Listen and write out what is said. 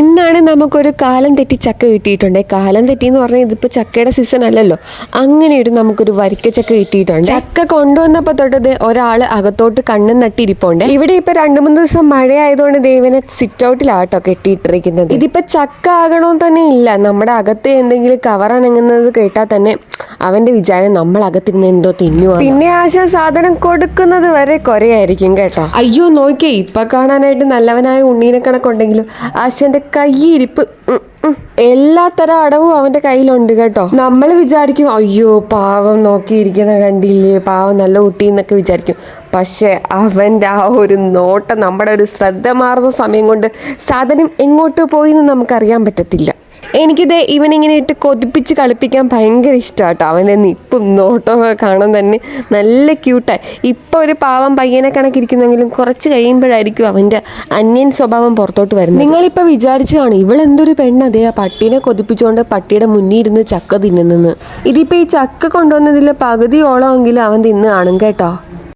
ഇന്നാണ് നമുക്കൊരു കാലം തെറ്റി ചക്ക കിട്ടിയിട്ടുണ്ട്. കാലം തെറ്റി എന്ന് പറഞ്ഞാൽ ഇതിപ്പോൾ ചക്കയുടെ സീസൺ അല്ലല്ലോ, അങ്ങനെ നമുക്കൊരു വരിക്കച്ചക്ക കിട്ടിയിട്ടുണ്ട്. ചക്ക കൊണ്ടുവന്നപ്പോൾ തൊട്ടത് ഒരാൾ അകത്തോട്ട് കണ്ണും നട്ടിരിപ്പുണ്ട്. ഇവിടെ ഇപ്പൊ 2-3 ദിവസം മഴ ആയതുകൊണ്ട് ദൈവനെ സിറ്റ് ഔട്ടിലാട്ടോ കെട്ടിയിട്ടിരിക്കുന്നത്. ഇതിപ്പോ ചക്ക ആകണമെന്ന് തന്നെ ഇല്ല, നമ്മുടെ അകത്ത് എന്തെങ്കിലും കവർ അനങ്ങുന്നത് കേട്ടാൽ തന്നെ അവന്റെ വിചാരം നമ്മൾ അകത്തിരുന്ന് എന്തോ തിന്നുക. പിന്നെ ആശ സാധനം കൊടുക്കുന്നത് വരെ കൊരയായിരിക്കും കേട്ടോ. അയ്യോ നോക്കിയേ, ഇപ്പൊ കാണാനായിട്ട് നല്ലവനായ ഉണ്ണീനെ കണക്കുണ്ടെങ്കിലും ആശന്റെ കയ്യിരിപ്പ് എല്ലാത്തരം അടവും അവന്റെ കയ്യിലുണ്ട് കേട്ടോ. നമ്മൾ വിചാരിക്കും അയ്യോ പാവം നോക്കിയിരിക്കുന്ന കണ്ടില്ലേ, പാവം നല്ല കുട്ടി എന്നൊക്കെ വിചാരിക്കും. പക്ഷെ അവന്റെ ആ ഒരു നോട്ടം, നമ്മുടെ ഒരു ശ്രദ്ധ മാറുന്ന സമയം കൊണ്ട് സാധനം എങ്ങോട്ട് പോയി എന്ന് നമുക്കറിയാൻ പറ്റത്തില്ല. എനിക്കിത് ഇവനിങ്ങനെ ഇട്ട് കൊതിപ്പിച്ച് കളിപ്പിക്കാൻ ഭയങ്കര ഇഷ്ടമാട്ടോ. അവൻ്റെ നിപ്പും നോട്ടമൊക്കെ കാണാൻ തന്നെ നല്ല ക്യൂട്ടായി. ഇപ്പോൾ ഒരു പാവം പയ്യനെ കണക്കിരിക്കുന്നെങ്കിലും കുറച്ച് കഴിയുമ്പോഴായിരിക്കും അവൻ്റെ അന്യൻ സ്വഭാവം പുറത്തോട്ട് വരുന്നത്. നിങ്ങളിപ്പോൾ വിചാരിച്ചതാണ് ഇവളെന്തൊരു പെണ്ണതേ ആ പട്ടീനെ കൊതിപ്പിച്ചുകൊണ്ട് പട്ടിയുടെ മുന്നിൽ ഇരുന്ന് ചക്ക തിന്നുന്നത്. ഇതിപ്പോൾ ഈ ചക്ക കൊണ്ടുവന്നതിൽ പകുതിയോളമെങ്കിലും അവൻ തിന്ന് കാണും കേട്ടോ.